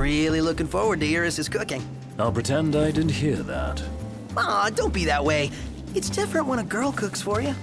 really looking forward to Iris' cooking. I'll pretend I didn't hear that. Aw, don't be that way. It's different when a girl cooks for you.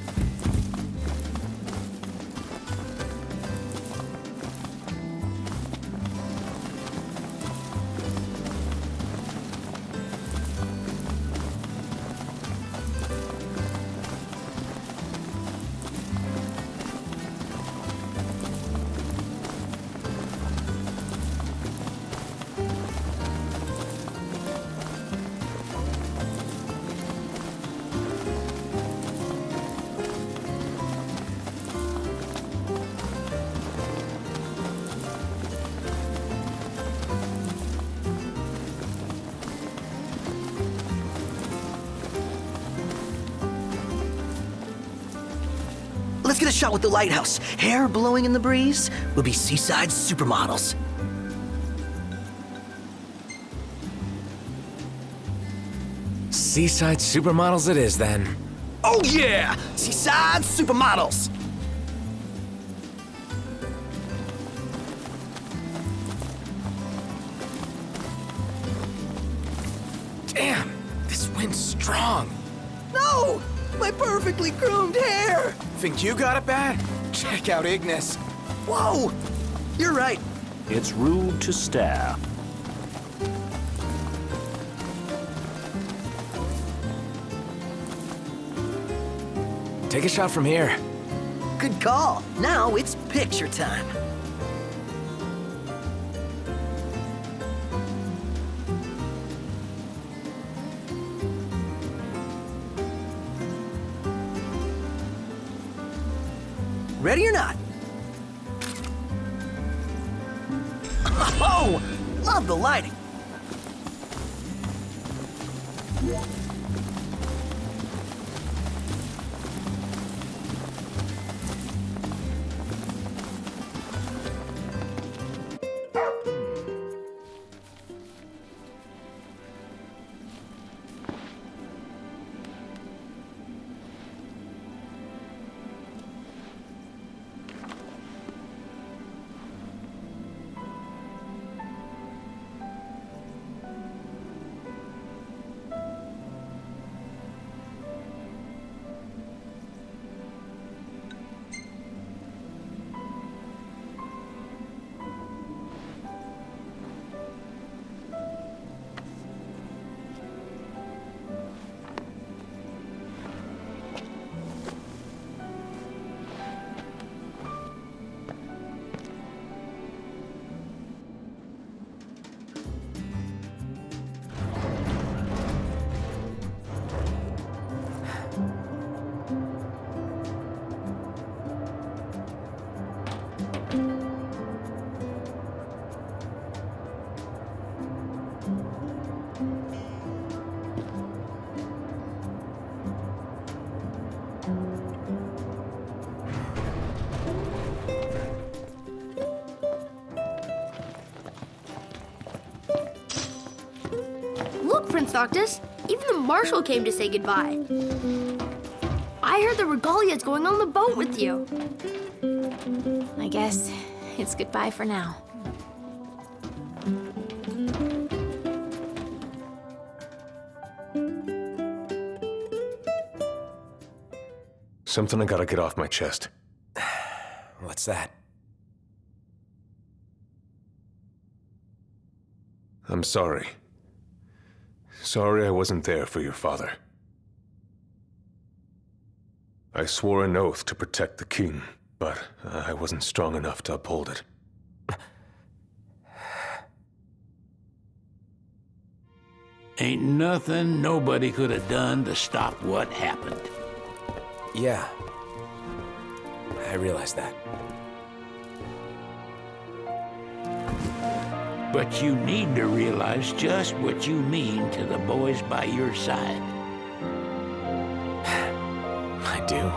Let's get a shot with the lighthouse. Hair blowing in the breeze. We'll be seaside supermodels. Seaside supermodels it is, then. Oh yeah! Seaside supermodels! Damn, this wind's strong. No! My perfectly groomed hair! Think you got it bad? Check out Ignis. Whoa! You're right. It's rude to stare. Take a shot from here. Good call. Now it's picture time. Ready or not? Oh, love the lighting. Look, Prince Noctis, even the Marshal came to say goodbye. I heard the Regalia's going on the boat with you. I guess it's goodbye for now. Something I gotta get off my chest. What's that? I'm sorry. Sorry I wasn't there for your father. I swore an oath to protect the king, but I wasn't strong enough to uphold it. Ain't nothing nobody could have done to stop what happened. Yeah. I realize that. But you need to realize just what you mean to the boys by your side. I do.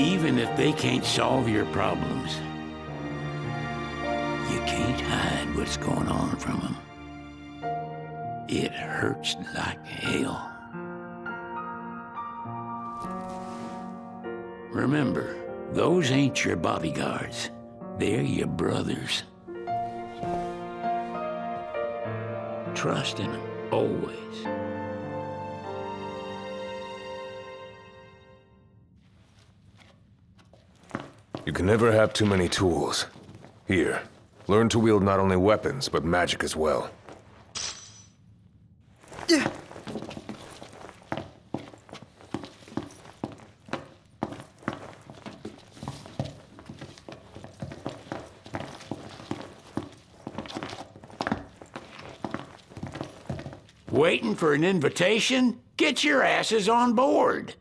Even if they can't solve your problems, you can't hide what's going on from them. It hurts like hell. Remember, those ain't your bodyguards. They're your brothers. trust in him, always. You can never have too many tools. Here, learn to wield not only weapons, but magic as well. Waiting for an invitation? Get your asses on board.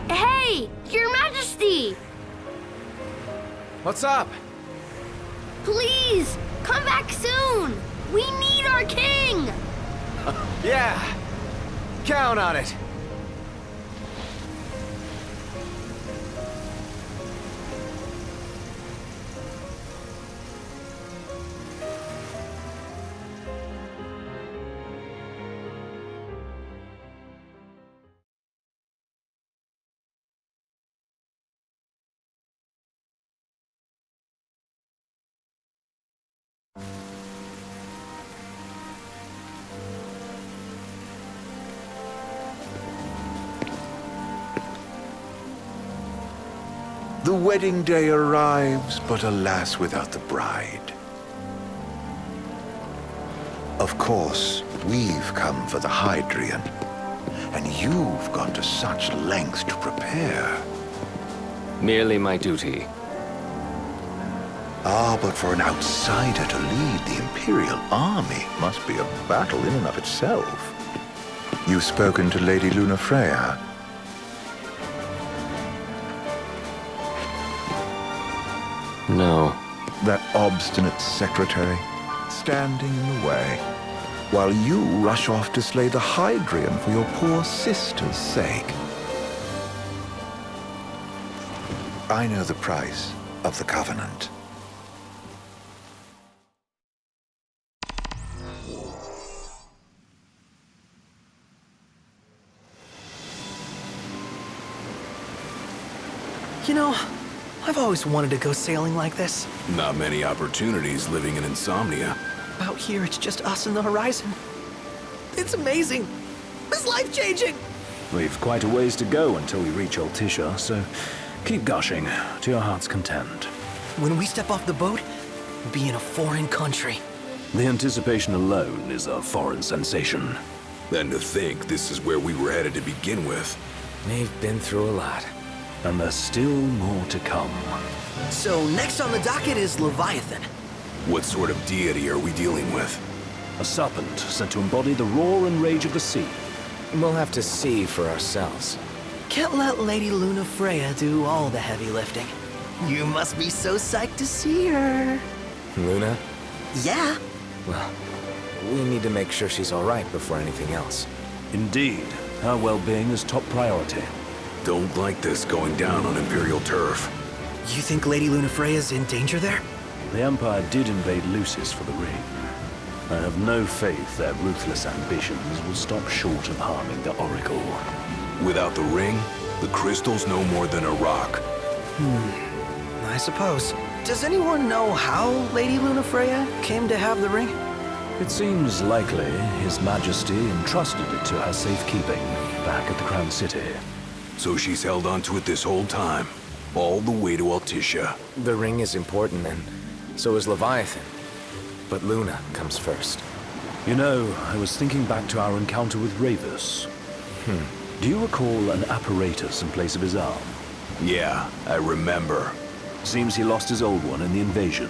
Hey, Your Majesty! What's up? Please, come back soon! We need our king! Yeah. Count on it. The wedding day arrives, but alas, without the bride. Of course, we've come for the Hydrian, and you've gone to such lengths to prepare. Merely my duty. Ah, but for an outsider to lead the Imperial army must be a battle in and of itself. You've spoken to Lady Lunafreya. No. That obstinate secretary, standing in the way, while you rush off to slay the Hydrian for your poor sister's sake. I know the price of the Covenant. You know, I've always wanted to go sailing like this. Not many opportunities living in Insomnia. Out here, it's just us and the horizon. It's amazing. It's life-changing. We've quite a ways to go until we reach Altisha, so keep gushing to your heart's content. When we step off the boat, we'll be in a foreign country. The anticipation alone is a foreign sensation. And to think this is where we were headed to begin with. We've been through a lot. And there's still more to come. So next on the docket is Leviathan. What sort of deity are we dealing with? A serpent sent to embody the roar and rage of the sea. We'll have to see for ourselves. Can't let Lady Lunafreya do all the heavy lifting. You must be so psyched to see her. Luna? Yeah. Well, we need to make sure she's all right before anything else. Indeed, her well-being is top priority. Don't like this going down on Imperial turf. You think Lady Lunafreya's in danger there? The Empire did invade Lucis for the ring. I have no faith their ruthless ambitions will stop short of harming the Oracle. Without the ring, the crystal's no more than a rock. I suppose. Does anyone know how Lady Lunafreya came to have the ring? It seems likely His Majesty entrusted it to her safekeeping back at the Crown City. So she's held onto it this whole time, all the way to Altisha. The ring is important, and so is Leviathan. But Luna comes first. You know, I was thinking back to our encounter with Ravus. Do you recall an apparatus in place of his arm? Yeah, I remember. Seems he lost his old one in the invasion.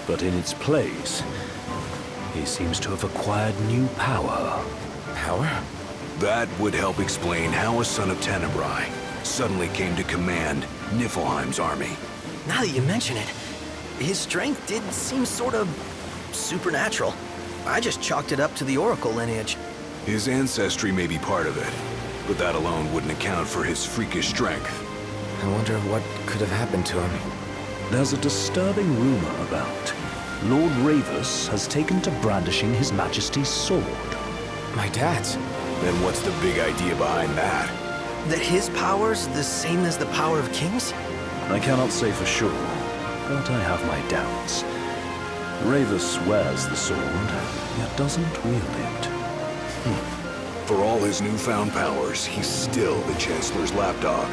But in its place, he seems to have acquired new power. Power? That would help explain how a son of Tenebrae suddenly came to command Niflheim's army. Now that you mention it, his strength did seem sort of supernatural. I just chalked it up to the Oracle lineage. His ancestry may be part of it, but that alone wouldn't account for his freakish strength. I wonder what could have happened to him. There's a disturbing rumor about Lord Ravus has taken to brandishing His Majesty's sword. My dad's. Then what's the big idea behind that? That his power's the same as the power of kings? I cannot say for sure, but I have my doubts. Ravus wears the sword, yet doesn't wield it. For all his newfound powers, he's still the Chancellor's lapdog,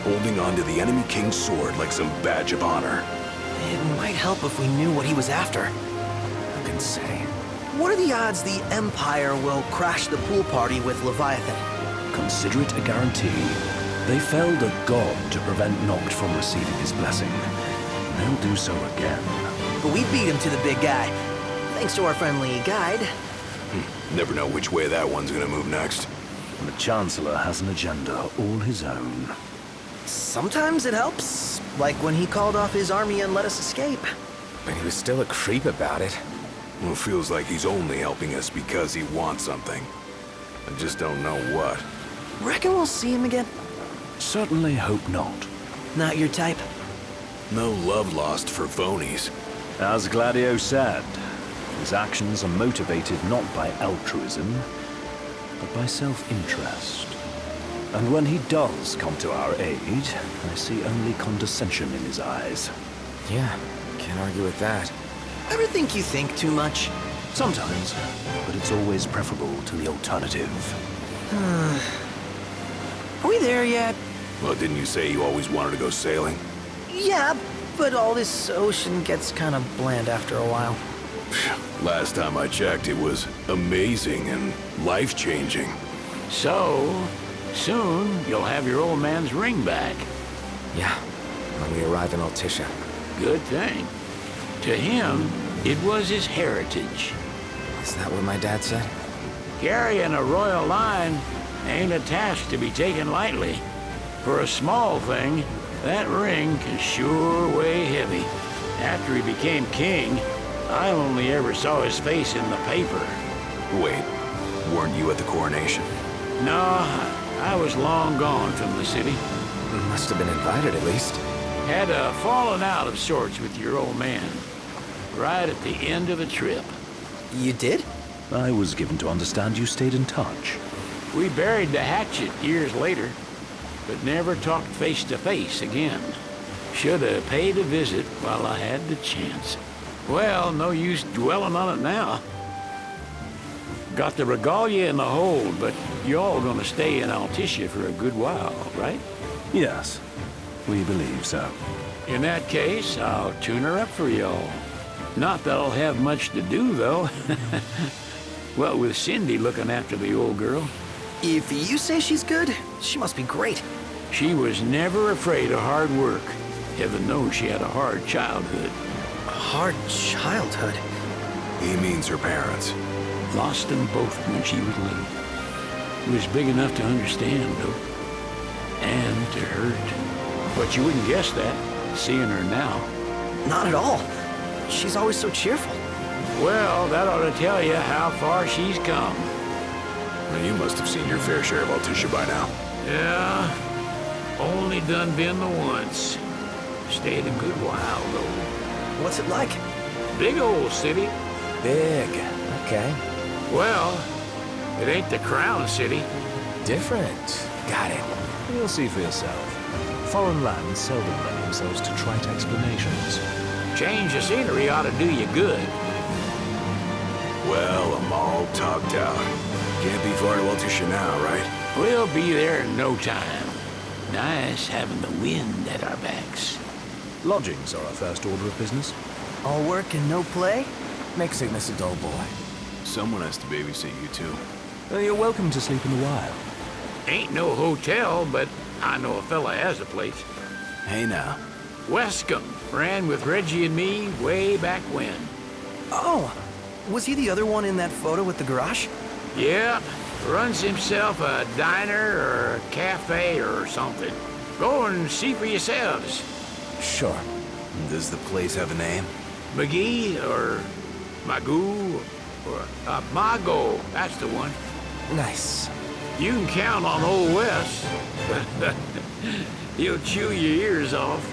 holding on to the enemy king's sword like some badge of honor. It might help if we knew what he was after. Who can say? What are the odds the Empire will crash the pool party with Leviathan? Consider it a guarantee. They felled a god to prevent Noct from receiving his blessing. They'll do so again. But we beat him to the big guy, thanks to our friendly guide. Never know which way that one's gonna move next. The Chancellor has an agenda all his own. Sometimes it helps, like when he called off his army and let us escape. But he was still a creep about it. Well, it feels like he's only helping us because he wants something. I just don't know what. Reckon we'll see him again? Certainly hope not. Not your type? No love lost for phonies. As Gladio said, his actions are motivated not by altruism, but by self-interest. And when he does come to our aid, I see only condescension in his eyes. Yeah, can't argue with that. Ever think you think too much? Sometimes, but it's always preferable to the alternative. Are we there yet? Well, didn't you say you always wanted to go sailing? Yeah, but all this ocean gets kind of bland after a while. Last time I checked, it was amazing and life-changing. So, soon you'll have your old man's ring back. Yeah, when we arrive in Altissia. Good thing. To him, it was his heritage. Is that what my dad said? Carrying a royal line ain't a task to be taken lightly. For a small thing, that ring can sure weigh heavy. After he became king, I only ever saw his face in the paper. Wait, weren't you at the coronation? No, I was long gone from the city. Must have been invited at least. Had a falling out of sorts with your old man. Right at the end of the trip. You did? I was given to understand you stayed in touch. We buried the hatchet years later, but never talked face to face again. Should have paid a visit while I had the chance. Well, no use dwelling on it now. Got the regalia in the hold, but y'all gonna stay in Altissia for a good while, right? Yes, we believe so. In that case, I'll tune her up for y'all. Not that I'll have much to do, though. Well, with Cindy looking after the old girl. If you say she's good, she must be great. She was never afraid of hard work. Heaven knows she had a hard childhood. Hard childhood? He means her parents. Lost them both when she was little. Was big enough to understand, though. And to hurt. But you wouldn't guess that, seeing her now. Not at all. She's always so cheerful. Well, that ought to tell you how far she's come. Well, you must have seen your fair share of Altissia by now. Yeah, only done been the once. Stayed a good while, though. What's it like? Big old city. Big. Okay. Well, it ain't the crown city. Different. Got it. You'll see for yourself. Foreign lands seldom lend themselves to trite explanations. Change of scenery ought to do you good. Well, I'm all talked out. Can't be far to Altissia now, right? We'll be there in no time. Nice having the wind at our backs. Lodgings are our first order of business. All work and no play? Make Cygnus a dull boy. Someone has to babysit you, too. You're welcome to sleep in the wild. Ain't no hotel, but I know a fella has a place. Hey, now. Wescombe ran with Reggie and me way back when. Oh, was he the other one in that photo with the garage? Yeah, runs himself a diner or a cafe or something. Go and see for yourselves. Sure. Does the place have a name? McGee or Magoo or Mago, that's the one. Nice. You can count on Old Wes. He'll chew your ears off.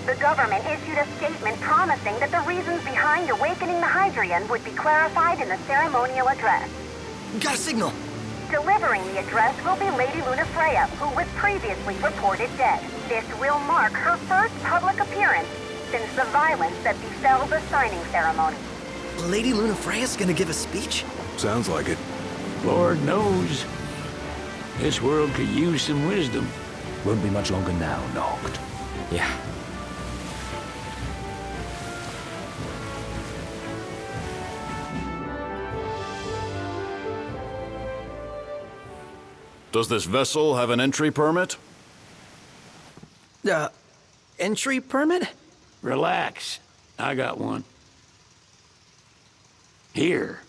The government issued a statement promising that the reasons behind awakening the Hydrian would be clarified in the ceremonial address. Got a signal. Delivering the address will be Lady Lunafreya, who was previously reported dead. This will mark her first public appearance since the violence that befell the signing ceremony. Lady Lunafreya's gonna give a speech? Sounds like it. Lord knows. This world could use some wisdom. Won't be much longer now, Noct. Yeah. Does this vessel have an entry permit? Entry permit? Relax. I got one. Here.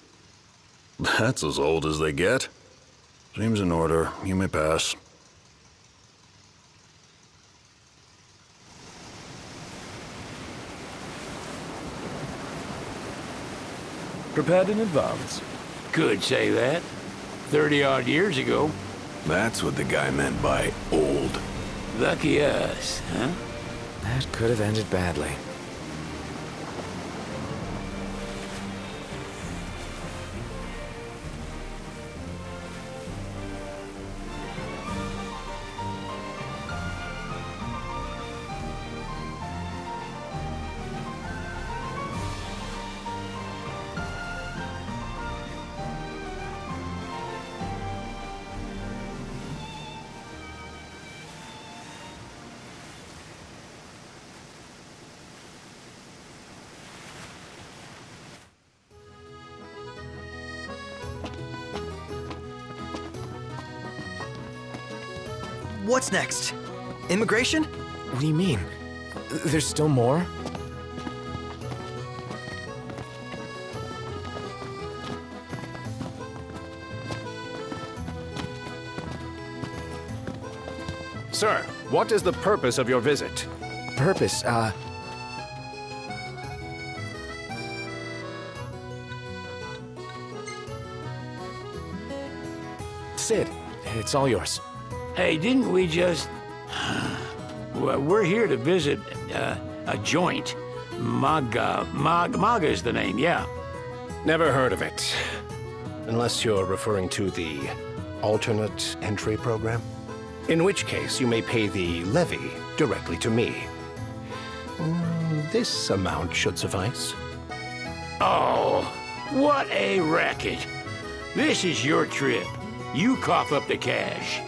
That's as old as they get. Seems in order. You may pass. Prepared in advance. Could say that. 30-odd years ago. That's what the guy meant by old. Lucky us, huh? That could have ended badly. What's next? Immigration? What do you mean? There's still more? Sir, what is the purpose of your visit? Purpose, Sid, it's all yours. Hey, didn't we just... Well, we're here to visit a joint. Maga's the name, yeah. Never heard of it. Unless you're referring to the alternate entry program. In which case, you may pay the levy directly to me. This amount should suffice. Oh, what a racket. This is your trip. You cough up the cash.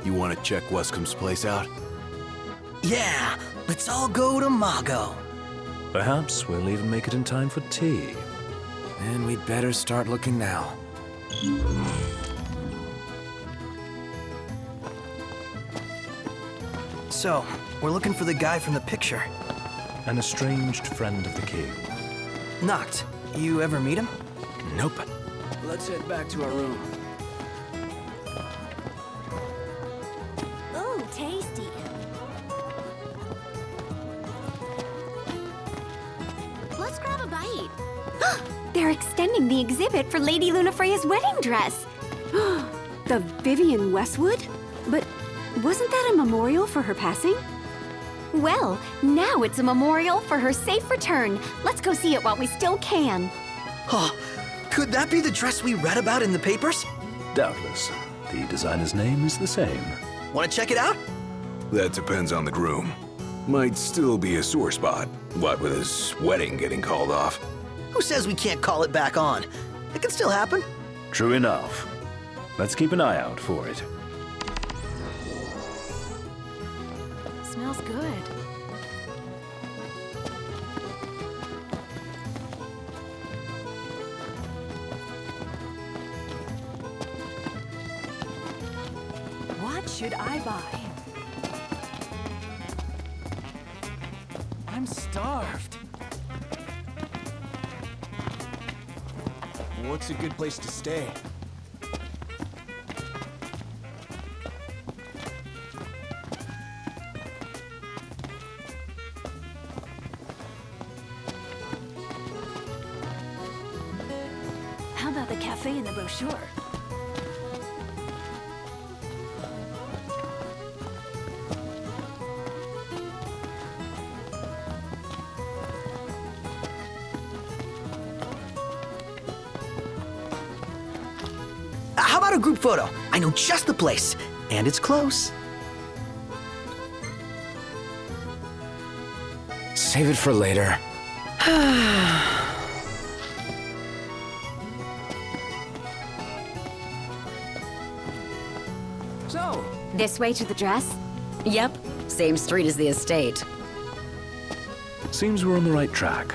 You want to check Wescom's place out? Yeah, let's all go to Mago. Perhaps we'll even make it in time for tea. And we'd better start looking now. So, we're looking for the guy from the picture. An estranged friend of the king. Noct, you ever meet him? Nope. Let's head back to our room. Ooh, tasty. Let's grab a bite. They're extending the exhibit for Lady Lunafreya's wedding dress. The Vivian Westwood? But wasn't that a memorial for her passing? Well, now it's a memorial for her safe return. Let's go see it while we still can. Oh, could that be the dress we read about in the papers? Doubtless. The designer's name is the same. Want to check it out? That depends on the groom. Might still be a sore spot. What with his wedding getting called off. Who says we can't call it back on? It can still happen. True enough. Let's keep an eye out for it. Smells good. What should I buy? I'm starved. What's a good place to stay? How about the cafe in the brochure? about a group photo? I know just the place, and it's close. Save it for later. So, this way to the dress? Yep, same street as the estate. Seems we're on the right track.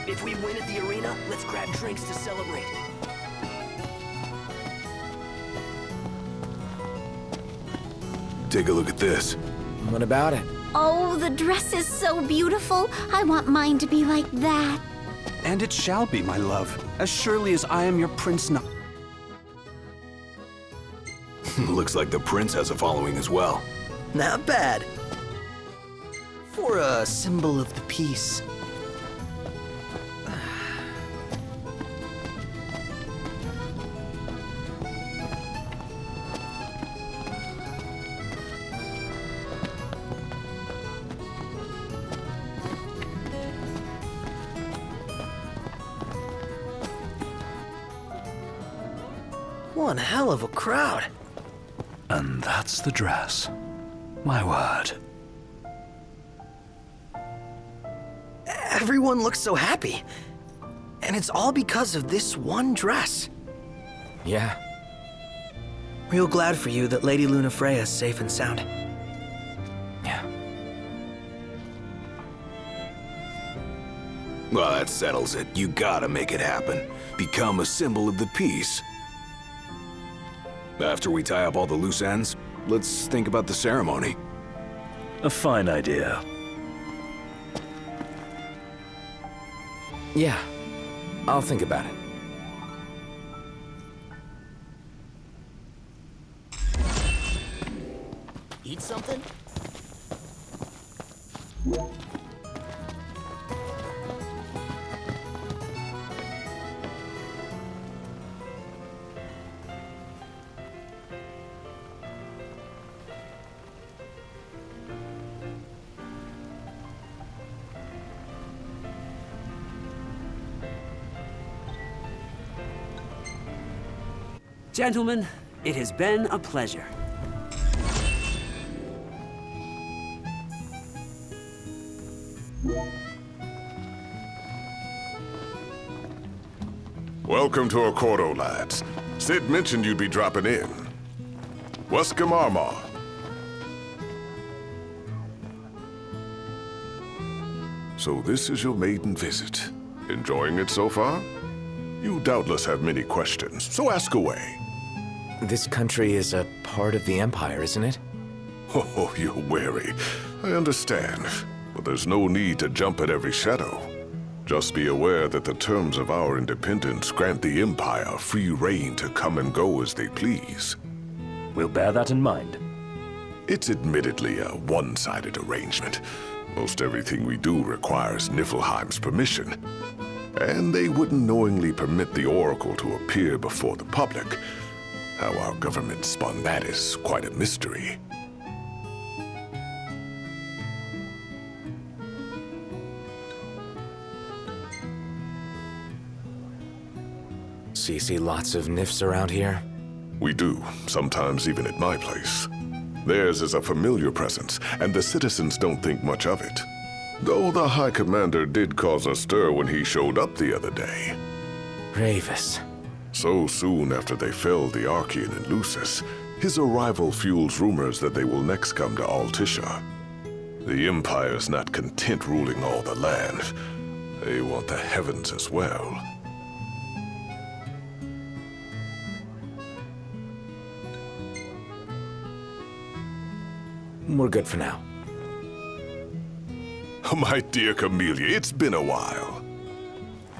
If we win at the arena, let's grab drinks to celebrate. Take a look at this. What about it? Oh, the dress is so beautiful. I want mine to be like that. And it shall be, my love, as surely as I am your prince now. Looks like the prince has a following as well. Not bad. For a symbol of the peace. One hell of a crowd. And that's the dress. My word. Everyone looks so happy. And it's all because of this one dress. Yeah. Real glad for you that Lady Lunafreya's safe and sound. Yeah. Well, that settles it. You gotta make it happen. Become a symbol of the peace. After we tie up all the loose ends, let's think about the ceremony. A fine idea. Yeah. I'll think about it. Eat something? Gentlemen, it has been a pleasure. Welcome to Accordo, lads. Sid mentioned you'd be dropping in. Weska Marmar. So this is your maiden visit. Enjoying it so far? You doubtless have many questions, so ask away. This country is a part of the Empire, isn't it? Oh, you're wary. I understand. But there's no need to jump at every shadow. Just be aware that the terms of our independence grant the Empire free reign to come and go as they please. We'll bear that in mind. It's admittedly a one-sided arrangement. Most everything we do requires Niflheim's permission. And they wouldn't knowingly permit the Oracle to appear before the public. How our government spun that is quite a mystery. So you see lots of Nifs around here? We do, sometimes even at my place. Theirs is a familiar presence, and the citizens don't think much of it. Though the High Commander did cause a stir when he showed up the other day. Ravis. So soon after they felled the Archean in Lucis, His arrival fuels rumors that they will next come to Altisha. The Empire's not content ruling all the land. They want the heavens as well. We're good for now. My dear Camellia, it's been a while.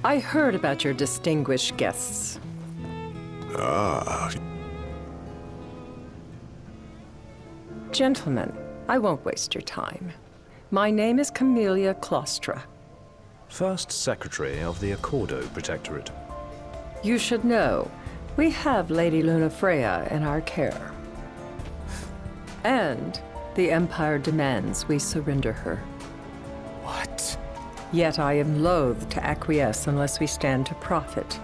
I heard about your distinguished guests. Ah. Gentlemen, I won't waste your time. My name is Camellia Claustra. First Secretary of the Accordo Protectorate. You should know, we have Lady Lunafreya in our care. And the Empire demands we surrender her. What? Yet I am loath to acquiesce unless we stand to profit.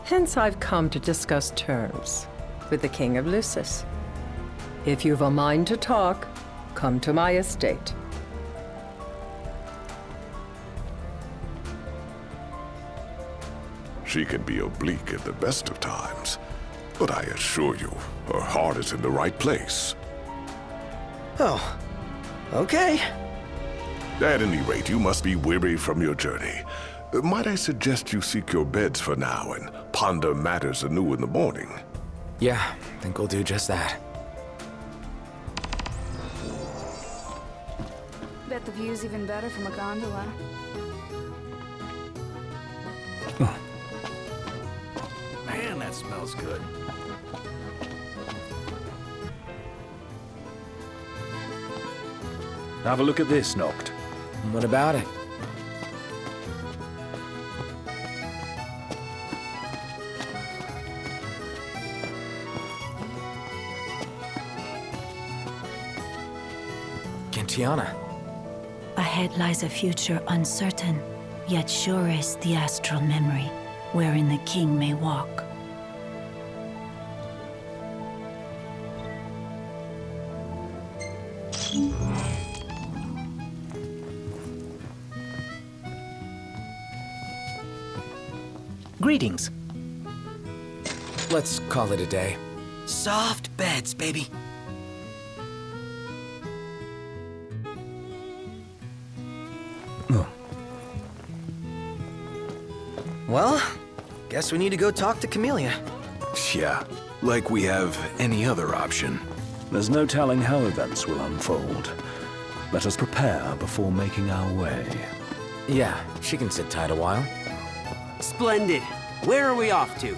Hence I've come to discuss terms with the King of Lucis. If you've a mind to talk, come to my estate. She can be oblique at the best of times, but I assure you, her heart is in the right place. Oh, okay. At any rate, you must be weary from your journey. Might I suggest you seek your beds for now and ponder matters anew in the morning? Yeah, I think we'll do just that. Bet the view's even better from a gondola. Man, that smells good. Have a look at this, Noct. What about it? Gentiana. Ahead lies a future uncertain, yet sure is the astral memory, wherein the king may walk. Greetings. Let's call it a day. Soft beds, baby. Well, guess we need to go talk to Camellia. Yeah, like we have any other option. There's no telling how events will unfold. Let us prepare before making our way. Yeah, she can sit tight a while. Splendid. Where are we off to?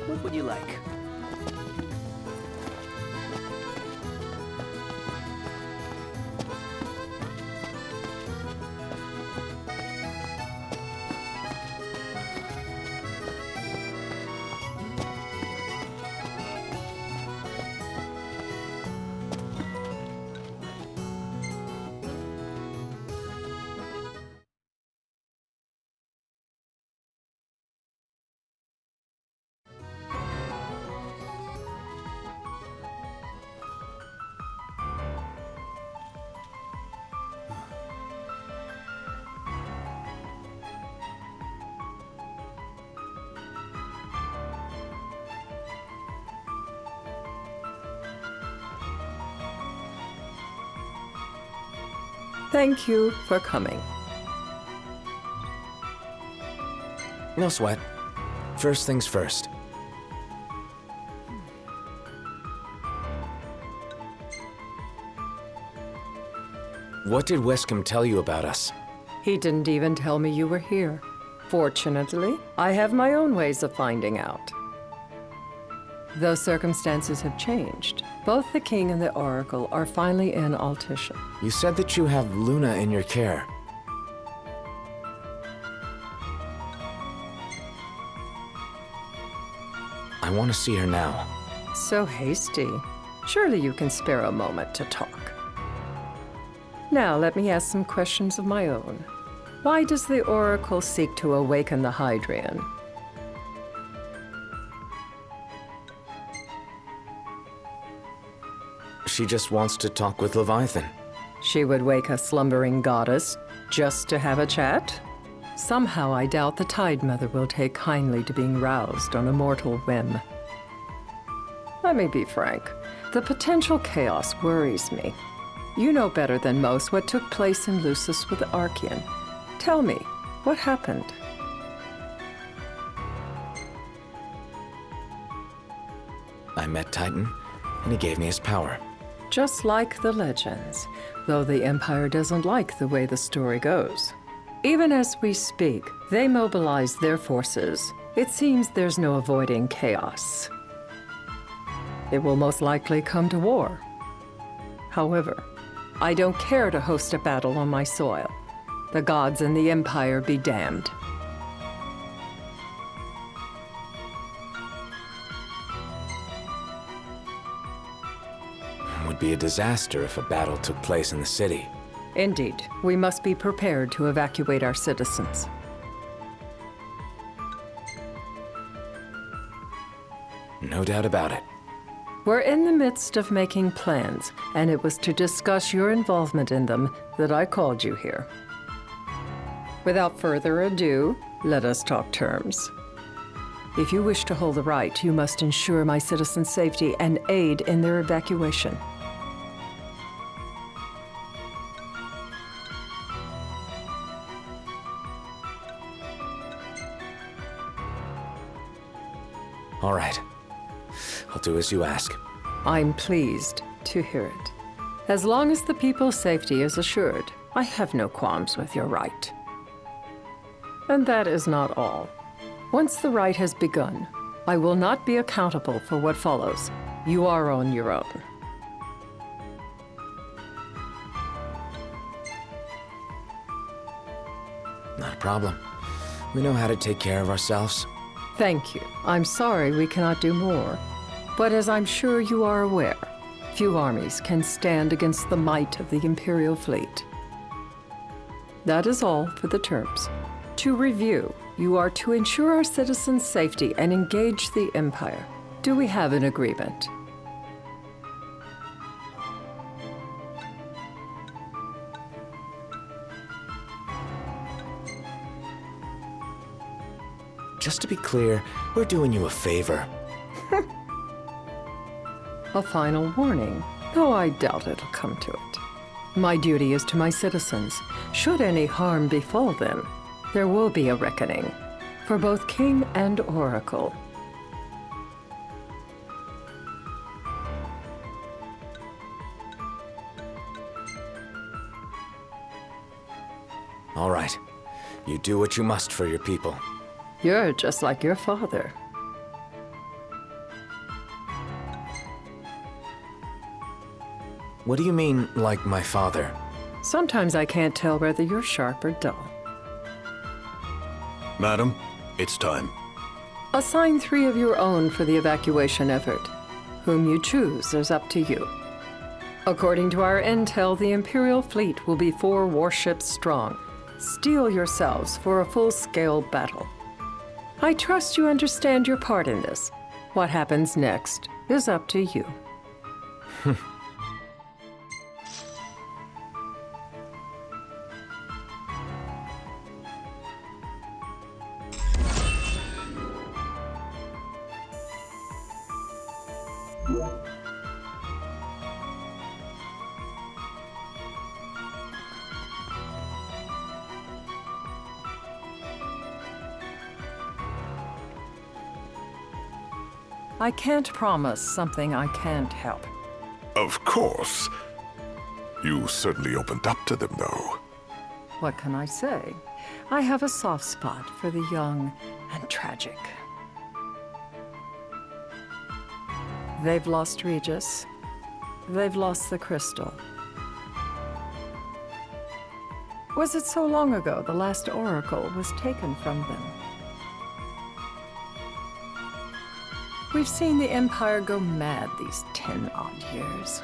What would you like? Thank you for coming. No sweat. First things first. What did Wescombe tell you about us? He didn't even tell me you were here. Fortunately, I have my own ways of finding out. Though circumstances have changed, both the King and the Oracle are finally in Altisha. You said that you have Luna in your care. I want to see her now. So hasty. Surely you can spare a moment to talk. Now, let me ask some questions of my own. Why does the Oracle seek to awaken the Hydrian? She just wants to talk with Leviathan. She would wake a slumbering goddess just to have a chat? Somehow I doubt the Tide Mother will take kindly to being roused on a mortal whim. Let me be frank. The potential chaos worries me. You know better than most what took place in Lucis with the Archean. Tell me, what happened? I met Titan, and he gave me his power. Just like the legends, though the Empire doesn't like the way the story goes. Even as we speak, they mobilize their forces. It seems there's no avoiding chaos. It will most likely come to war. However, I don't care to host a battle on my soil. The gods and the Empire be damned. It would be a disaster if a battle took place in the city. Indeed, we must be prepared to evacuate our citizens. No doubt about it. We're in the midst of making plans, and it was to discuss your involvement in them that I called you here. Without further ado, let us talk terms. If you wish to hold the right, you must ensure my citizens' safety and aid in their evacuation. All right. I'll do as you ask. I'm pleased to hear it. As long as the people's safety is assured, I have no qualms with your right. And that is not all. Once the rite has begun, I will not be accountable for what follows. You are on your own. Not a problem. We know how to take care of ourselves. Thank you. I'm sorry we cannot do more. But as I'm sure you are aware, few armies can stand against the might of the Imperial fleet. That is all for the terms. To review, you are to ensure our citizens' safety and engage the Empire. Do we have an agreement? Just to be clear, we're doing you a favor. A final warning, though I doubt it'll come to it. My duty is to my citizens. Should any harm befall them, there will be a reckoning for both King and Oracle. All right. You do what you must for your people. You're just like your father. What do you mean, like my father? Sometimes I can't tell whether you're sharp or dull. Madam, it's time. Assign 3 of your own for the evacuation effort. Whom you choose is up to you. According to our intel, the Imperial fleet will be 4 warships strong. Steel yourselves for a full-scale battle. I trust you understand your part in this. What happens next is up to you. I can't promise something I can't help. Of course. You certainly opened up to them, though. What can I say? I have a soft spot for the young and tragic. They've lost Regis. They've lost the crystal. Was it so long ago the last oracle was taken from them? We've seen the Empire go mad these 10-odd years.